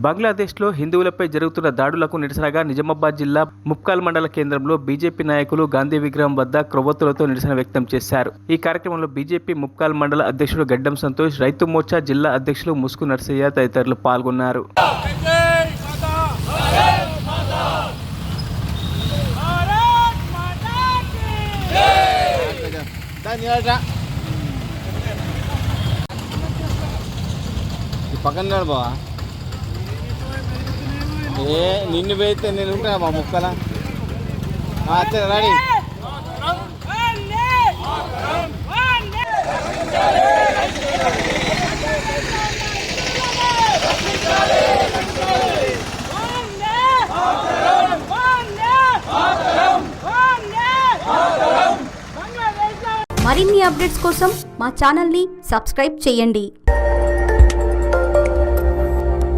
బంగ్లాదేశ్లో హిందువులపై జరుగుతున్న దాడులకు నిరసనగా నిజామాబాద్ జిల్లా ముప్కాల్ మండల కేంద్రంలో బీజేపీ నాయకులు గాంధీ విగ్రహం వద్ద క్రొవ్వొత్తులతో నిరసన వ్యక్తం చేశారు. ఈ కార్యక్రమంలో బీజేపీ ముప్కాల్ మండల అధ్యక్షుడు గడ్డం సంతోష్, రైతు మోర్చా జిల్లా అధ్యక్షులు ముసుగు నర్సయ్య తదితరులు పాల్గొన్నారు. పక్కన బావా నిన్ను పోయితే నేను ఉంటాను మా ముక్కల రెడీ. మరిన్ని అప్డేట్స్ కోసం మా ఛానల్ని సబ్స్క్రైబ్ చేయండి.